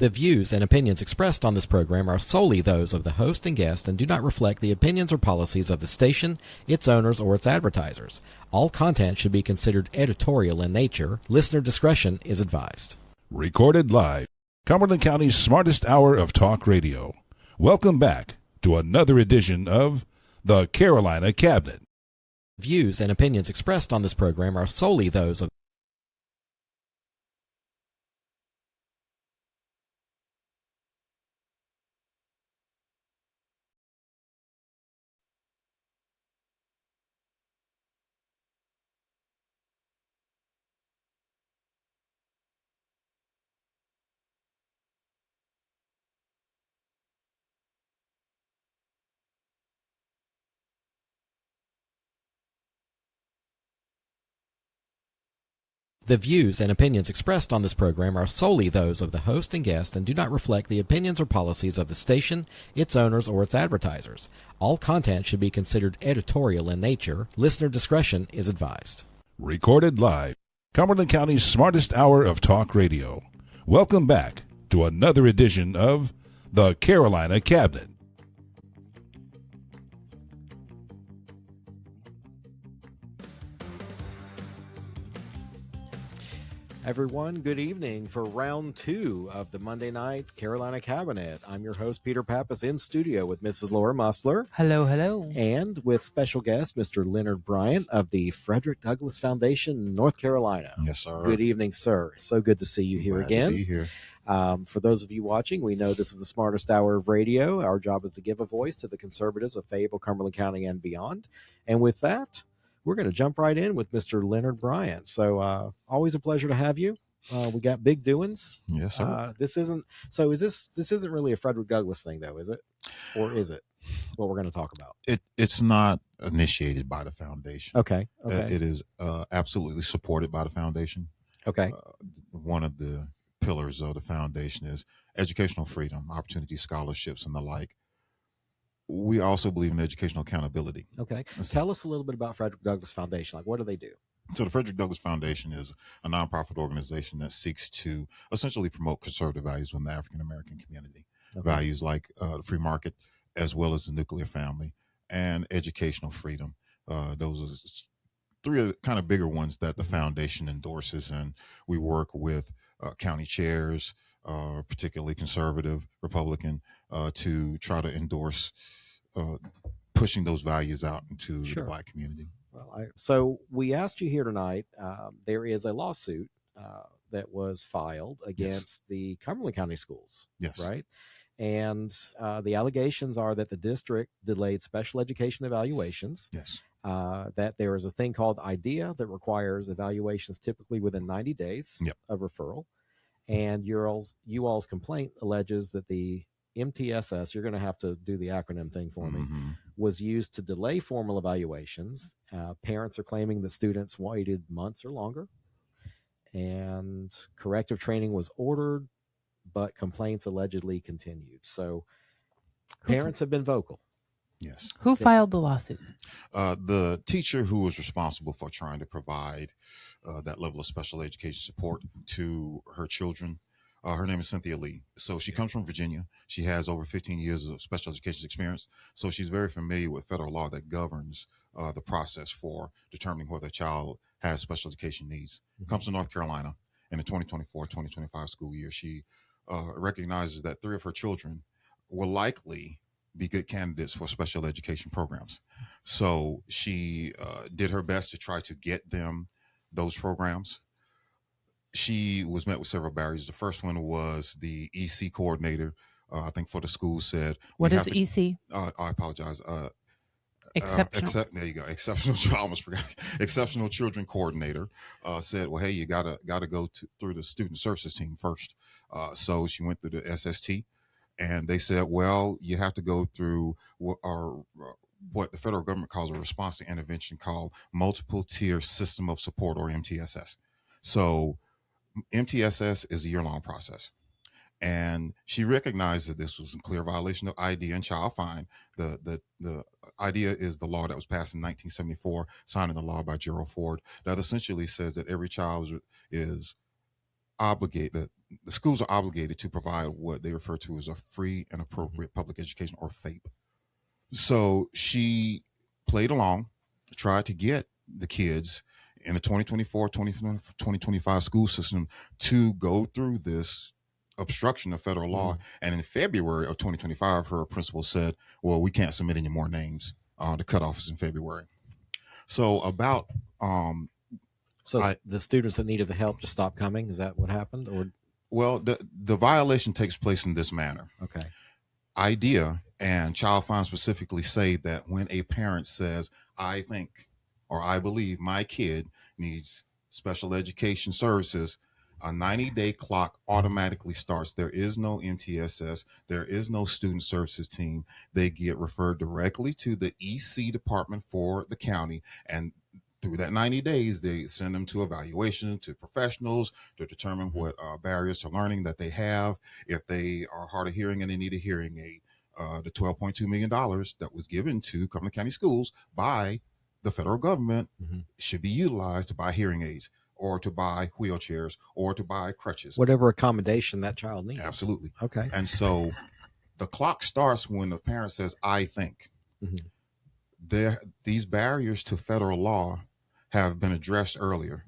The views and opinions expressed on this program are solely those of the host and guest and do not reflect the opinions or policies of the station, its owners, or its advertisers. All content should be considered editorial in nature. Listener discretion is advised. Recorded live. Cumberland County's smartest hour of talk radio. Welcome back to another edition of the Carolina Cabinet. Views and opinions expressed on this program are solely those of The views and opinions expressed on this program are solely those of the host and guest and do not reflect the opinions or policies of the station, its owners, or its advertisers. All content should be considered editorial in nature. Listener discretion is advised. Recorded live. Cumberland County's smartest hour of talk radio. Welcome back to another edition of the Carolina Cabinet. Everyone, good evening for round 2 of the Monday night Carolina Cabinet. I'm your host, Peter Pappas, in studio with Mrs. Laura Musler. Hello, hello. And with special guest, Mr. Leonard Bryant of the Frederick Douglass Foundation, North Carolina. Yes, sir. Good evening, sir. So good to see you here Glad again. To be here. For those of you watching, we know this is the smartest hour of radio. Our job is to give a voice to the conservatives of Fayetteville, Cumberland County, and beyond. And with that, we're going to jump right in with Mr. Leonard Bryant. So always a pleasure to have you. We got big doings. Yes, sir. This isn't really a Frederick Douglass thing, though, is it? Or is it what we're going to talk about? It's not initiated by the foundation. Okay. It is absolutely supported by the foundation. Okay. One of the pillars of the foundation is educational freedom, opportunity scholarships, and the like. We also believe in educational accountability. Okay. Tell us a little bit about Frederick Douglass Foundation. Like, what do they do? So the Frederick Douglass Foundation is a nonprofit organization that seeks to essentially promote conservative values within the African-American community. Okay. Values like the free market, as well as the nuclear family, and educational freedom. Those are 3 kind of bigger ones that the foundation endorses, and we work with county chairs, particularly conservative, Republican, to try to endorse pushing those values out into the Black community. Well, so we asked you here tonight. There is a lawsuit that was filed against the Cumberland County Schools. Yes. Right. And the allegations are that the district delayed special education evaluations. Yes. That there is a thing called IDEA that requires evaluations typically within 90 days of referral. And you all's complaint alleges that the MTSS, you're going to have to do the acronym thing for me, was used to delay formal evaluations. Parents are claiming that students waited months or longer, and corrective training was ordered, but complaints allegedly continued. So parents have been vocal. Yes. Who filed the lawsuit? The teacher who was responsible for trying to provide that level of special education support to her children. Her name is Cynthia Lee. So she comes from Virginia. She has over 15 years of special education experience. So she's very familiar with federal law that governs the process for determining whether a child has special education needs. Comes to North Carolina in the 2024-2025 school year. She recognizes that 3 of her children will likely be good candidates for special education programs. So she did her best to try to get them those programs. She was met with several barriers. The first one was the EC coordinator, I think for the school said. What is EC? I apologize. Exceptional. There you go. Exceptional. I almost forgot. Exceptional children coordinator said, "Well, hey, you gotta go through the student services team first." So she went through the SST, and they said, "Well, you have to go through what the federal government calls a response to intervention called multiple tier system of support, or MTSS." So MTSS is a year-long process. And she recognized that this was in clear violation of IDEA and child fine. The IDEA is the law that was passed in 1974, signed into law by Gerald Ford, that essentially says that every child is obligated, the schools are obligated to provide what they refer to as a free and appropriate public education, or FAPE. So she played along, tried to get the kids in the 2024-2025 school system to go through this obstruction of federal law. And in February of 2025, her principal said, well, we can't submit any more names. The cutoff is in February. So about the students that needed the help just stopped coming. Is that what happened? Or well, the violation takes place in this manner. Okay. IDEA and Child Find specifically say that when a parent says, I think or I believe my kid needs special education services, a 90-day clock automatically starts. There is no MTSS. There is no student services team. They get referred directly to the EC department for the county. And through that 90 days, they send them to evaluation, to professionals to determine what barriers to learning that they have. If they are hard of hearing and they need a hearing aid, the $12.2 million that was given to Cumberland County Schools by the federal government should be utilized to buy hearing aids, or to buy wheelchairs, or to buy crutches. Whatever accommodation that child needs. Absolutely. Okay. And so the clock starts when the parent says, I think. These barriers to federal law have been addressed earlier.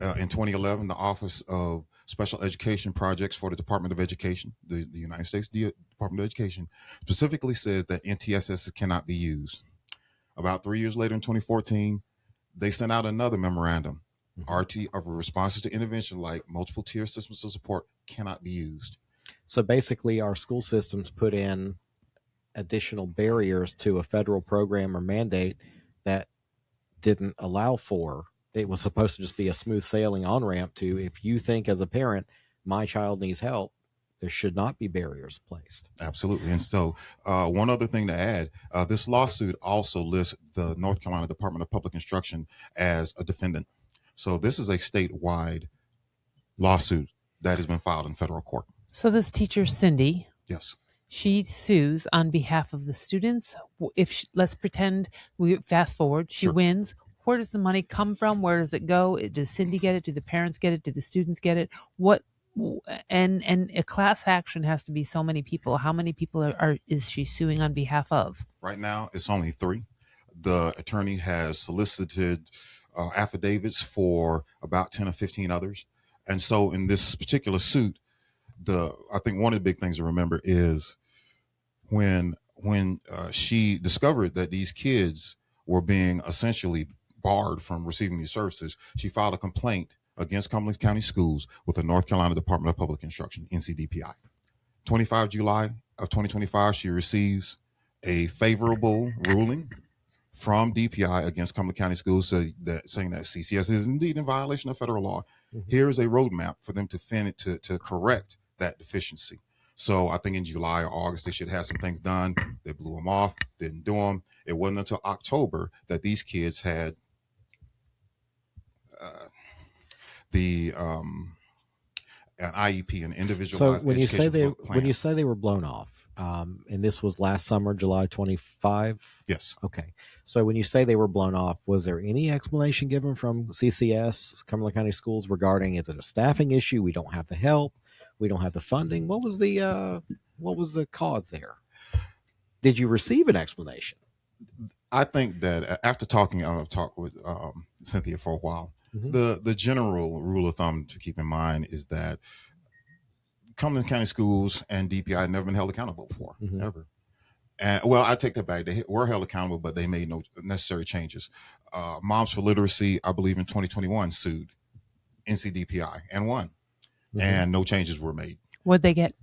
In 2011, the Office of Special Education Projects for the Department of Education, the United States Department of Education, specifically says that MTSS cannot be used. About 3 years later, in 2014, they sent out another memorandum. RT of responses to intervention, like multiple tier systems of support, cannot be used. So basically, our school systems put in additional barriers to a federal program or mandate that didn't allow for. It was supposed to just be a smooth sailing on ramp to, if you think as a parent, my child needs help, there should not be barriers placed. Absolutely. And so one other thing to add, this lawsuit also lists the North Carolina Department of Public Instruction as a defendant. So this is a statewide lawsuit that has been filed in federal court. So this teacher, Cindy, yes, she sues on behalf of the students. If let's pretend we fast forward, she wins. Where does the money come from? Where does it go? Does Cindy get it? Do the parents get it? Do the students get it? What? And a class action has to be so many people. How many people is she suing on behalf of? Right now, it's only 3. The attorney has solicited affidavits for about 10 or 15 others. And so in this particular suit, I think one of the big things to remember is when she discovered that these kids were being essentially barred from receiving these services, she filed a complaint against Cumberland County Schools with the North Carolina Department of Public Instruction, NCDPI. 25 July of 2025, she receives a favorable ruling from DPI against Cumberland County Schools, saying that CCS is indeed in violation of federal law. Here is a roadmap for them to correct that deficiency. So I think in July or August, they should have some things done. They blew them off, didn't do them. It wasn't until October that these kids had an IEP, an individualized education plan. When you say they were blown off, and this was last summer, July 25? Yes. Okay. So when you say they were blown off, was there any explanation given from CCS, Cumberland County Schools, regarding, is it a staffing issue? We don't have the help. We don't have the funding. What was the cause there? Did you receive an explanation? I think that after I've talked with Cynthia for a while, the general rule of thumb to keep in mind is that Cumberland County Schools and DPI have never been held accountable before, ever. And well, I take that back. They were held accountable, but they made no necessary changes. Moms for Literacy, I believe in 2021, sued NCDPI and won, and no changes were made. What'd they get?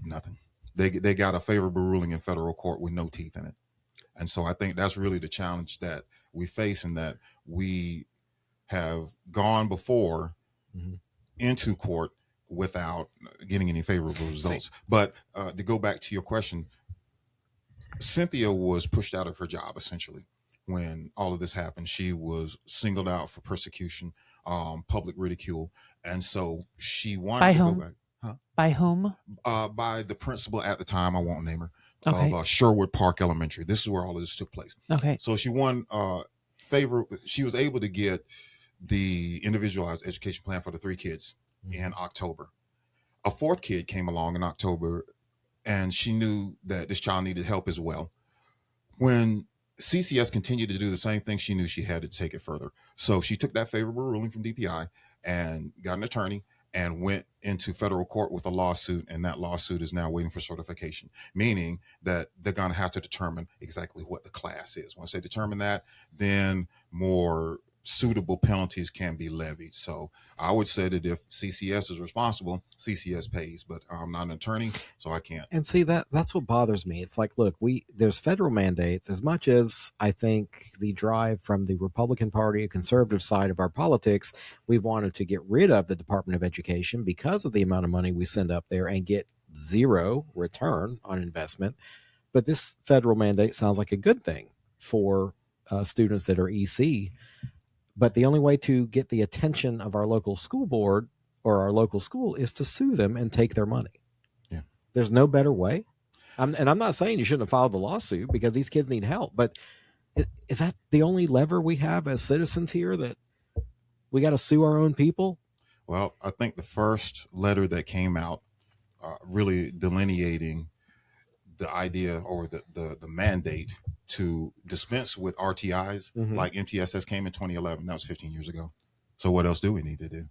Nothing. They got a favorable ruling in federal court with no teeth in it. And so I think that's really the challenge that we face, and that we have gone before into court without getting any favorable results. But to go back to your question, Cynthia was pushed out of her job essentially when all of this happened. She was singled out for persecution, public ridicule, and so she wanted to go back. Huh? By whom? By the principal at the time, I won't name her, okay. of Sherwood Park Elementary. This is where all of this took place. Okay. So she won she was able to get the individualized education plan for the 3 kids in October. A fourth kid came along in October, and she knew that this child needed help as well. When CCS continued to do the same thing, she knew she had to take it further. So she took that favorable ruling from DPI and got an attorney and went into federal court with a lawsuit. And that lawsuit is now waiting for certification, meaning that they're going to have to determine exactly what the class is. Once they determine that, then more suitable penalties can be levied. So I would say that if CCS is responsible, CCS pays, but I'm not an attorney, so I can't. And see, that's what bothers me. It's like, look, there's federal mandates. As much as I think the drive from the Republican Party, conservative side of our politics, we wanted to get rid of the Department of Education because of the amount of money we send up there and get zero return on investment. But this federal mandate sounds like a good thing for students that are EC. But the only way to get the attention of our local school board or our local school is to sue them and take their money. Yeah. There's no better way. And I'm not saying you shouldn't have filed the lawsuit because these kids need help, but is that the only lever we have as citizens here, that we got to sue our own people? Well, I think the first letter that came out really delineating the idea or the mandate to dispense with RTIs, like MTSS came in 2011. That was 15 years ago. So what else do we need to do?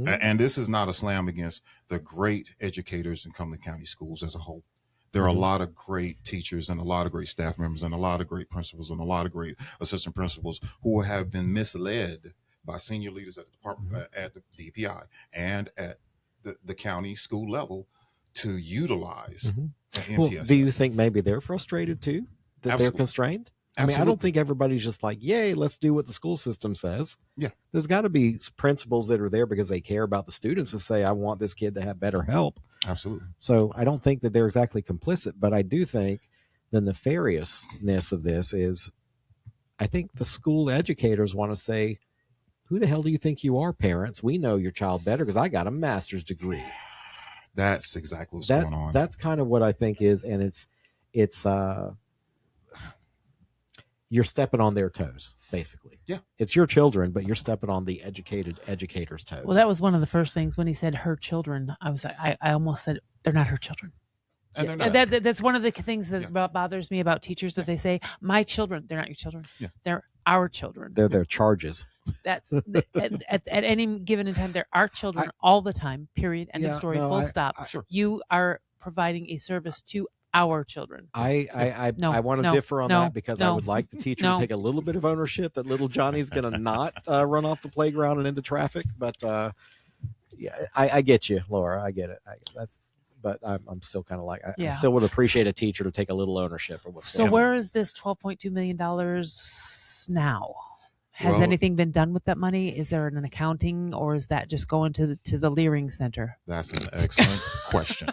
And this is not a slam against the great educators in Cumberland County Schools as a whole. There are a lot of great teachers and a lot of great staff members and a lot of great principals and a lot of great assistant principals who have been misled by senior leaders at the department, at the DPI and at the county school level to utilize MTSS. Well, do you think maybe they're frustrated too, that Absolutely. they're constrained? Absolutely. I mean, I don't think everybody's just like, yay, let's do what the school system says. Yeah. There's got to be principals that are there because they care about the students and say, I want this kid to have better help. Absolutely. So I don't think that they're exactly complicit, but I do think the nefariousness of this is, I think the school educators want to say, who the hell do you think you are, parents? We know your child better because I got a master's degree. That's exactly what's going on. That's kind of what I think is, and it's you're stepping on their toes, basically. Yeah. It's your children, but you're stepping on the educated educator's toes. Well, that was one of the first things when he said her children. I was, I almost said they're not her children. And they're not. That's one of the things that bothers me about teachers, that they say, my children. They're not your children. Yeah. They're our children. They're their charges. That's at any given time, they're our children all the time, period. End of story, full stop. Sure. You are providing a service to our children. I want to differ on that because I would like the teacher to take a little bit of ownership that little Johnny's going to not run off the playground and into traffic. But I get you, Laura. I get it. But I'm still kind of like, I still would appreciate a teacher to take a little ownership of what's going on. So where is this $12.2 million now? Has anything been done with that money? Is there an accounting, or is that just going to the Leering Center? That's an excellent question.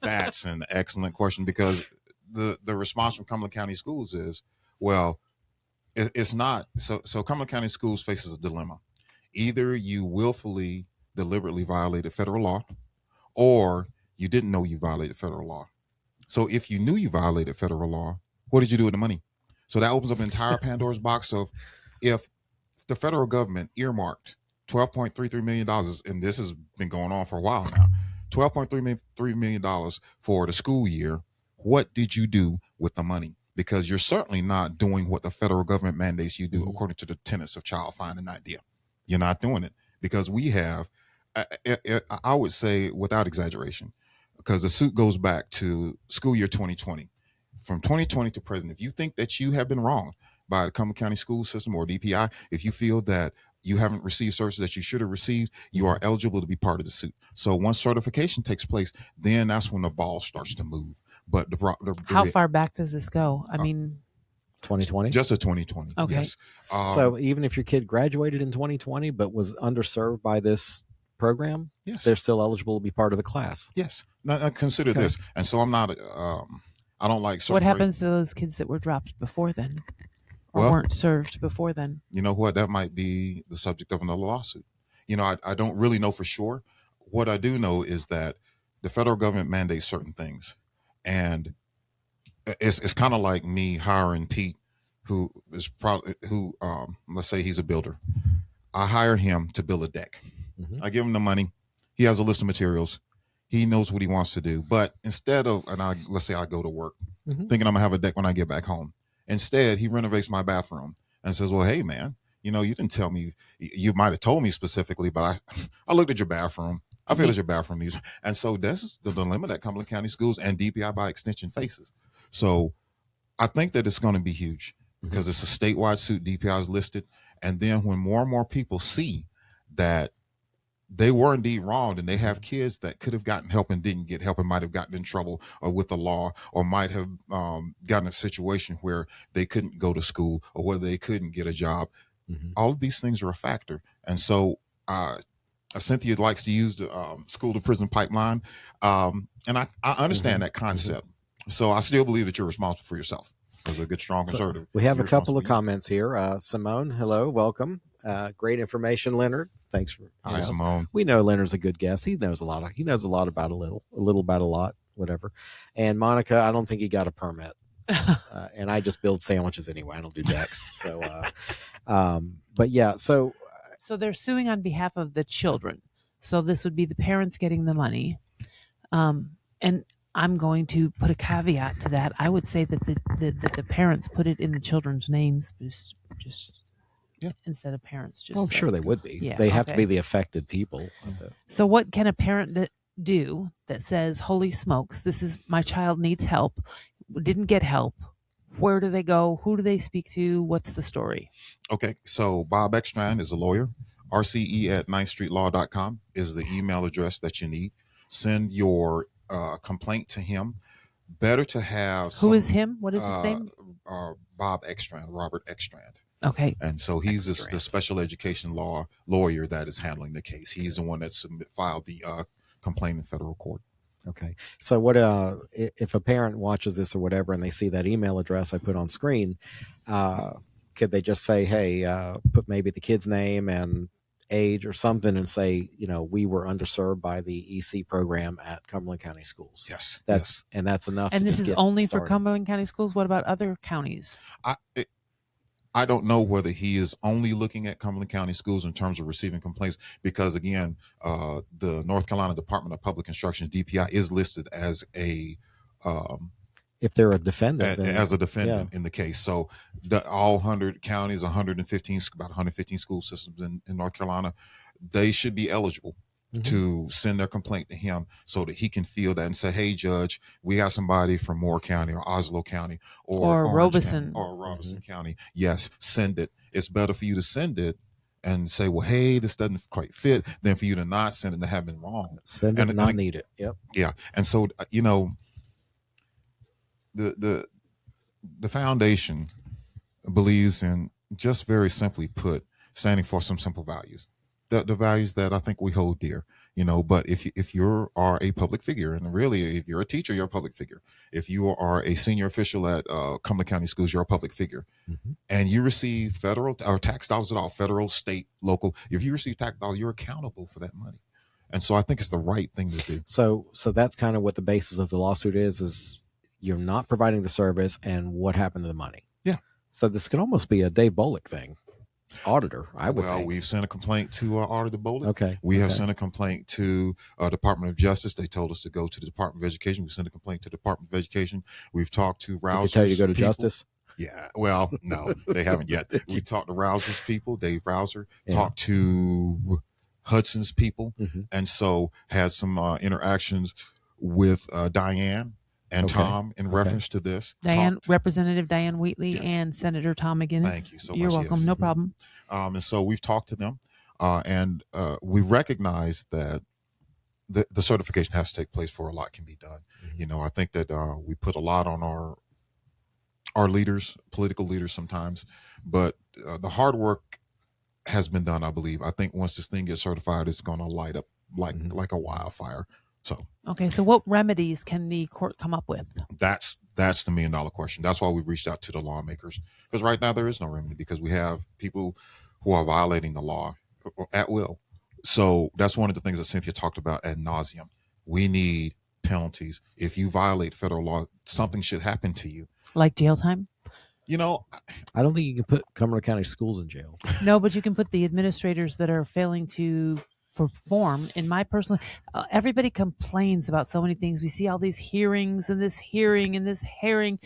That's an excellent question, because the response from Cumberland County Schools is, well, it's not. So Cumberland County Schools faces a dilemma. Either you willfully, deliberately violated federal law, or you didn't know you violated federal law. So if you knew you violated federal law, what did you do with the money? So that opens up an entire Pandora's box of, if the federal government earmarked $12.33 million, and this has been going on for a while now, $12.3 million for the school year, what did you do with the money? Because you're certainly not doing what the federal government mandates you do according to the tenets of child find an idea. You're not doing it, because we have, I would say without exaggeration, because the suit goes back to school year 2020. From 2020 to present, if you think that you have been wronged by the Cumberland County School System or DPI, if you feel that you haven't received services that you should have received, you are eligible to be part of the suit. So once certification takes place, then that's when the ball starts to move. But how far back does this go? I mean, 2020? Just a 2020. Okay. Yes. So even if your kid graduated in 2020 but was underserved by this program, yes, they're still eligible to be part of the class. Yes. Now consider this. And so I'm not, I don't like. What happens to those kids that were dropped before then? Or weren't served before then? You know what? That might be the subject of another lawsuit. You know, I don't really know for sure. What I do know is that the federal government mandates certain things. And it's kind of like me hiring Pete, who is let's say he's a builder. I hire him to build a deck. I give him the money. He has a list of materials. He knows what he wants to do. But instead of, let's say I go to work thinking I'm gonna have a deck when I get back home. Instead, he renovates my bathroom and says, well, hey man, you didn't tell me, you might have told me specifically, but I looked at your bathroom. I feel that your bathroom needs, and so this is the dilemma that Cumberland County Schools and DPI by extension faces. So I think that it's going to be huge because it's a statewide suit. DPI is listed. And then when more and more people see that they were indeed wronged and they have kids that could have gotten help and didn't get help and might have gotten in trouble or with the law or might have gotten a situation where they couldn't go to school or whether they couldn't get a job. All of these things are a factor. And so Cynthia likes to use the school to prison pipeline. And I understand that concept. So I still believe that you're responsible for yourself as a good, strong conservative. We have a couple of comments here. Simone, hello, welcome. Great information, Leonard. Thanks for. Hi, Simone. We know Leonard's a good guest. He knows a lot about a little about a lot, whatever. And Monica, I don't think he got a permit. And I just build sandwiches anyway. I don't do decks. So, but yeah, so they're suing on behalf of the children. So this would be the parents getting the money. And I'm going to put a caveat to that. I would say that the parents put it in the children's names, just instead of parents. Just I'm sure they would be. Yeah, they have to be the affected people. So what can a parent do that says, holy smokes, this is my child needs help, didn't get help? Where do they go? Who do they speak to? What's the story? Okay, so Bob Ekstrand is a lawyer. RCE@9thstreetlaw.com is the email address that you need. Send your complaint to him. Better to have. Who is him? What is his name? Bob Ekstrand, Robert Ekstrand. Okay. And so he's the special education lawyer that is handling the case. He's the one that filed the complaint in federal court. Okay. So what if a parent watches this or whatever and they see that email address I put on screen, could they just say, hey, put maybe the kid's name and age or something and say, we were underserved by the EC program at Cumberland County Schools? Yes. That's enough. And this is only started. for Cumberland County Schools? What about other counties? I don't know whether he is only looking at Cumberland County Schools in terms of receiving complaints, because again, the North Carolina Department of Public Instruction, DPI, is listed as a if they're a defendant, as a defendant in the case. So all 100 counties, 115, about 115 school systems in North Carolina, they should be eligible to send their complaint to him so that he can feel that and say, hey, Judge, we got somebody from Moore County or Oslo County or Robeson County. Yes, send it. It's better for you to send it and say, well, hey, this doesn't quite fit, than for you to not send it and have been wrong. Send it and not need it. Yep. Yeah. And so, the foundation believes in, just very simply put, standing for some simple values. The values that I think we hold dear, but if you are a public figure, and really if you're a teacher, you're a public figure. If you are a senior official at Cumberland County Schools, you're a public figure. And you receive federal or tax dollars at all, federal, state, local. If you receive tax dollars, you're accountable for that money. And so I think it's the right thing to do. So that's kind of what the basis of the lawsuit is you're not providing the service, and what happened to the money. Yeah. So this could almost be a Dave Bullock thing. Auditor, I would think. We've sent a complaint to Auditor Bullock. Okay. We have sent a complaint to Department of Justice. They told us to go to the Department of Education. We sent a complaint to the Department of Education. We've talked to Rousers. Did they tell you to go to Justice? Yeah. Well, no, they haven't yet. We talked to Rousers people, Dave Rouser, talked to Hudson's people, and so had some interactions with Diane and Tom in reference to this. Representative Diane Wheatley and Senator Tom McGinnis. Thank you so much. You're welcome. Yes. No problem. And so we've talked to them, and we recognize that the certification has to take place before a lot can be done. I think that we put a lot on our leaders, political leaders sometimes, but the hard work has been done, I believe. I think once this thing gets certified, it's going to light up like a wildfire. So what remedies can the court come up with? That's the $1 million question. That's why we reached out to the lawmakers, because right now there is no remedy, because we have people who are violating the law at will. So that's one of the things that Cynthia talked about ad nauseum. We need penalties. If you violate federal law, something should happen to you. Like jail time? I don't think you can put Cumberland County Schools in jail. No, but you can put the administrators that are failing to reform in my personal, everybody complains about so many things. We see all these hearings and this hearing and this hearing.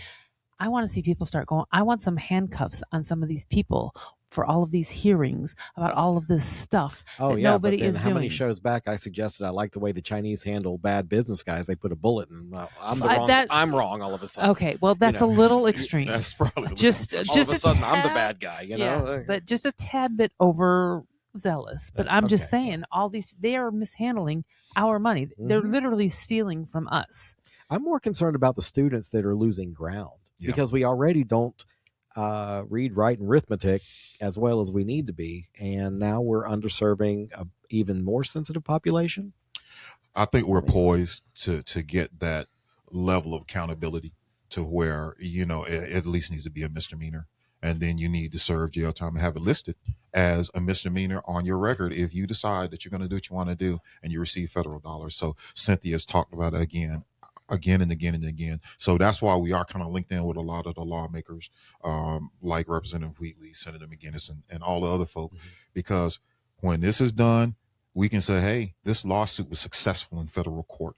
I want to see people start going. I want some handcuffs on some of these people for all of these hearings about all of this stuff that nobody is doing. How many shows back I suggested I like the way the Chinese handle bad business guys. They put a bullet in. I'm wrong all of a sudden. Okay, well that's a little extreme. That's probably just all of a sudden I'm the bad guy. Yeah, but just a tad bit overzealous. But I'm just saying, all these, they are mishandling our money. They're literally stealing from us. I'm more concerned about the students that are losing ground because we already don't read, write, and arithmetic as well as we need to be, and now we're underserving a even more sensitive population. I think we're poised to get that level of accountability to where it at least needs to be a misdemeanor, and then you need to serve jail time and have it listed as a misdemeanor on your record if you decide that you're going to do what you want to do and you receive federal dollars. So Cynthia's talked about it again and again. So that's why we are kind of linked in with a lot of the lawmakers, like Representative Wheatley, Senator McGinnis, and all the other folk, because when this is done, we can say, hey, this lawsuit was successful in federal court.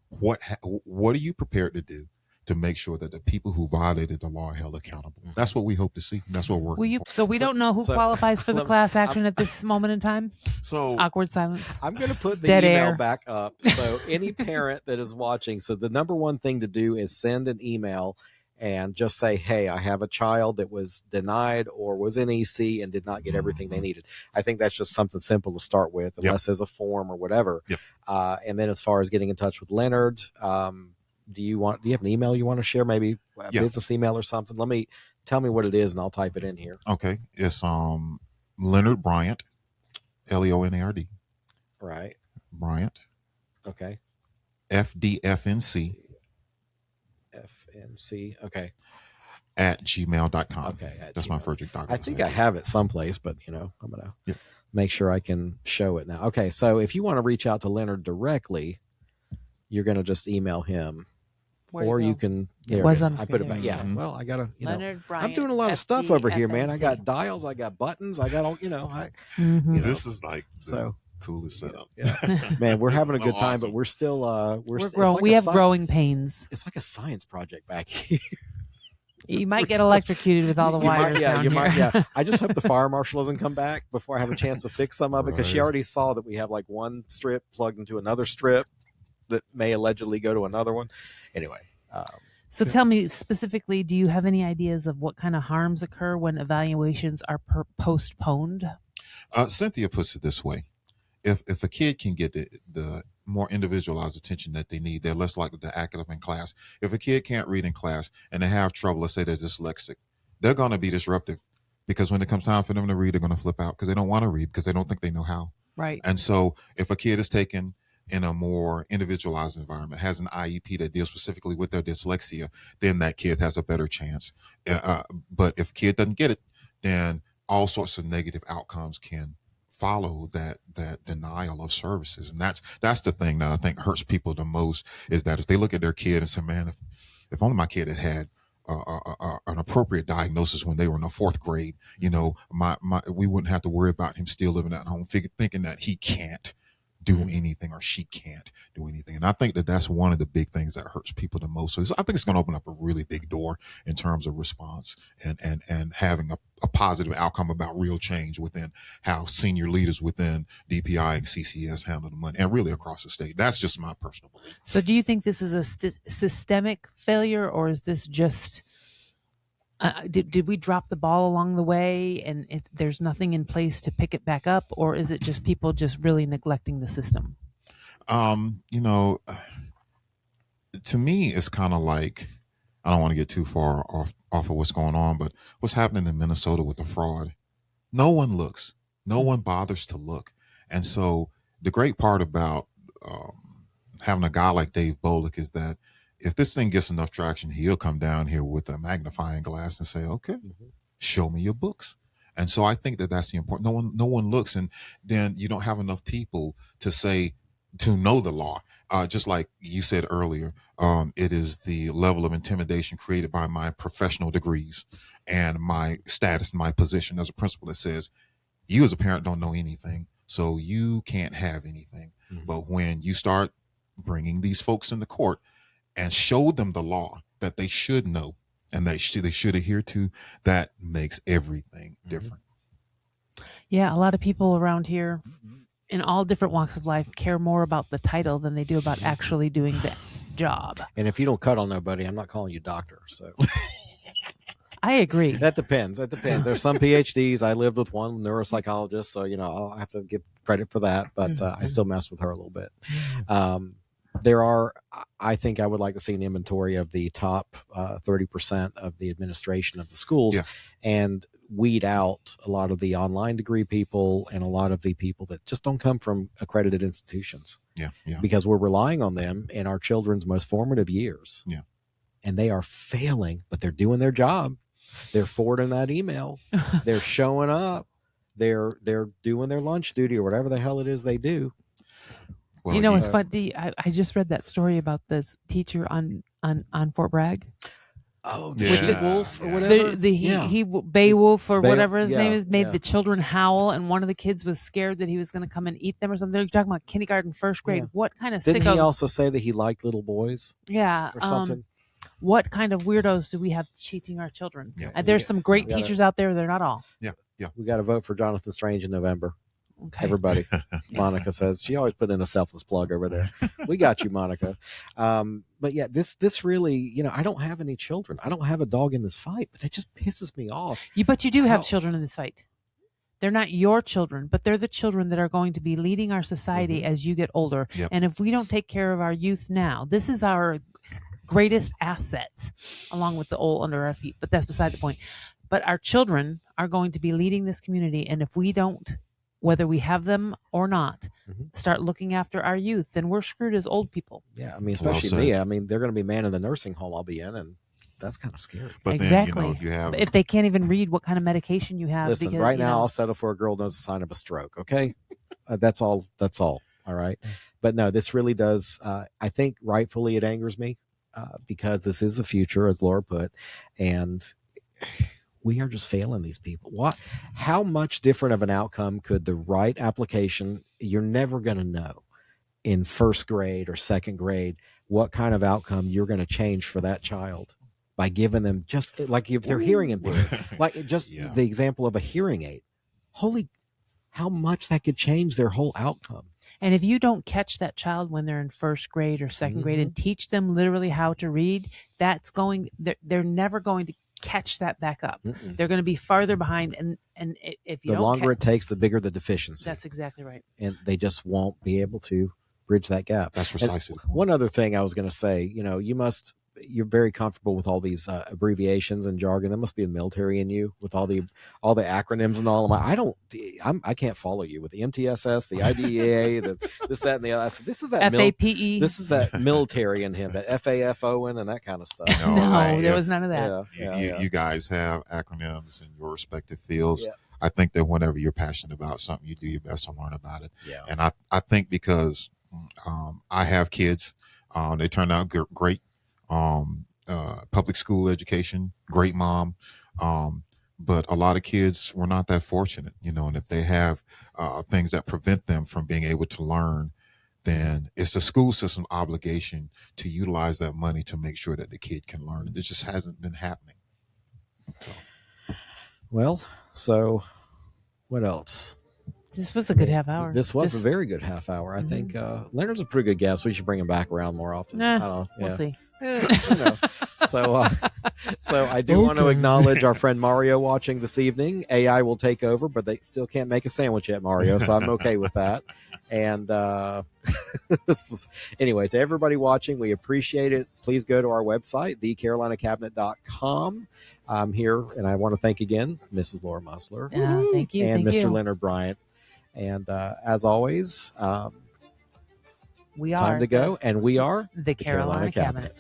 What are you prepared to do to make sure that the people who violated the law are held accountable? That's what we hope to see. That's what we're working for. So we don't know who qualifies for the class action at this moment in time? So awkward silence. I'm going to put the Dead email air. back up. So any parent that is watching, so the number one thing to do is send an email and just say, hey, I have a child that was denied or was in EC and did not get everything they needed. I think that's just something simple to start with, unless there's a form or whatever. And then as far as getting in touch with Leonard, do you have an email you want to share? Maybe a business email or something? Tell me what it is and I'll type it in here. Okay. It's Leonard Bryant, Leonard. Right. Bryant. Okay. FDFNC. FNC. Okay. At gmail.com. Okay. That's my Frederick Douglas. I think I have it someplace, but I'm going to make sure I can show it now. Okay. So if you want to reach out to Leonard directly, you're going to just email him. Or you can. It was on I put it back. Yeah. Mm-hmm. Well, I gotta. Leonard Bryant, I'm doing a lot of stuff over here, man. I got FDFNC. dials. I got buttons. I got all. This is like so coolest setup. Yeah, man, we're having a so good time, awesome. but we're still We're growing. We have growing pains. It's like a science project back here. You might get electrocuted with all the wires. You might. here. Yeah. I just hope the fire marshal doesn't come back before I have a chance to fix some of it, because she already saw that we have like one strip plugged into another strip that may allegedly go to another one. Anyway. So tell me specifically, do you have any ideas of what kind of harms occur when evaluations are postponed? Cynthia puts it this way. If a kid can get the more individualized attention that they need, they're less likely to act up in class. If a kid can't read in class and they have trouble, let's say they're dyslexic, they're going to be disruptive, because when it comes time for them to read, they're going to flip out because they don't want to read, because they don't think they know how. Right. And so if a kid is taken in a more individualized environment, has an IEP that deals specifically with their dyslexia, then that kid has a better chance. But if a kid doesn't get it, then all sorts of negative outcomes can follow that denial of services. And that's the thing that I think hurts people the most, is that if they look at their kid and say, man, if only my kid had an appropriate diagnosis when they were in the fourth grade, we wouldn't have to worry about him still living at home, thinking that he can't do anything or she can't do anything. And I think that that's one of the big things that hurts people the most. So I think it's going to open up a really big door in terms of response and having a positive outcome about real change within how senior leaders within DPI and CCS handle the money, and really across the state. That's just my personal belief. So do you think this is a systemic failure, or is this just did we drop the ball along the way and there's nothing in place to pick it back up, or is it just people just really neglecting the system? To me, it's kind of like, I don't want to get too far off of what's going on, but what's happening in Minnesota with the fraud, no one looks, no one bothers to look. And so the great part about having a guy like Dave Bolick is that if this thing gets enough traction, he'll come down here with a magnifying glass and say, okay, show me your books. And so I think that that's the important. No one looks, and then you don't have enough people to know the law. Just like you said earlier, it is the level of intimidation created by my professional degrees and my status, my position as a principal, that says you as a parent don't know anything. so you can't have anything. Mhm. But when you start bringing these folks into court and show them the law that they should know and they should adhere to, that makes everything different. Yeah, a lot of people around here in all different walks of life care more about the title than they do about actually doing the job. And if you don't cut on nobody, I'm not calling you doctor. So I agree. that depends. There's some PhDs. I lived with one neuropsychologist, so I'll have to give credit for that. But I still mess with her a little bit. I think I would like to see an inventory of the top 30% of the administration of the schools, and weed out a lot of the online degree people and a lot of the people that just don't come from accredited institutions. Yeah. Because we're relying on them in our children's most formative years. Yeah. And they are failing, but they're doing their job. They're forwarding that email. They're showing up. They're doing their lunch duty or whatever the hell it is they do. Well, it's funny. I just read that story about this teacher on Fort Bragg. Oh, the wolf or whatever. Beowulf or whatever his name is, made the children howl, and one of the kids was scared that he was going to come and eat them or something. They're talking about kindergarten, first grade. Yeah. What kind of Didn't sickos? he also say that he liked little boys? Yeah. Or something? What kind of weirdos do we have teaching our children? Yeah. There's some great teachers out there. They're not all. Yeah. We got to vote for Jonathan Strange in November. Okay. Everybody. Monica says she always put in a selfless plug over there. We got you, Monica. But yeah, this really, I don't have any children. I don't have a dog in this fight, but that just pisses me off. But you do have children in this fight. They're not your children, but they're the children that are going to be leading our society as you get older. Yep. And if we don't take care of our youth now, this is our greatest assets, along with the old under our feet. But that's beside the point. But our children are going to be leading this community. And if we don't, whether we have them or not, start looking after our youth, then we're screwed as old people. Yeah, I mean, especially me. I mean, they're going to be manning the nursing home I'll be in, and that's kind of scary. But exactly. Then, you have if they can't even read what kind of medication you have. Listen, because, right now I'll settle for a girl knows the sign of a stroke. Okay, that's all. All right. But no, this really does. I think rightfully it angers me because this is the future, as Laura put, and we are just failing these people. How much different of an outcome could the right application? You're never going to know in first grade or second grade what kind of outcome you're going to change for that child by giving them just like if they're hearing impaired, like just the example of a hearing aid. Holy, how much that could change their whole outcome. And if you don't catch that child when they're in first grade or second grade and teach them literally how to read, they're never going to catch that back up. They're going to be farther behind, and if you the longer it takes, the bigger the deficiency. That's exactly right. And they just won't be able to bridge that gap. That's precisely. One other thing I was going to say, you're very comfortable with all these abbreviations and jargon. There must be a military in you with all the acronyms and all of my. I can't follow you with the MTSS, the IDEA, the this, that, and the other. This is that FAPE. This is that military in him, that FAFOing and that kind of stuff. No, there was none of that. You guys have acronyms in your respective fields. Yeah. I think that whenever you're passionate about something, you do your best to learn about it. Yeah. And I think because I have kids, they turn out great. Public school education, great mom. But a lot of kids were not that fortunate, and if they have things that prevent them from being able to learn, then it's the school system obligation to utilize that money to make sure that the kid can learn. It just hasn't been happening. So what else? This was a good half hour. This was a very good half hour. I think Leonard's a pretty good guest. We should bring him back around more often. I don't know. We'll see. So I do want to acknowledge our friend Mario watching this evening. AI will take over, but they still can't make a sandwich yet, Mario. So I'm okay with that. And anyway, to everybody watching, we appreciate it. Please go to our website, thecarolinacabinet.com. I'm here, and I want to thank again Mrs. Laura Musler. Thank you. And thank Mr. you. Leonard Bryant. And as always, we are time to go, and we are the Carolina Cabinet.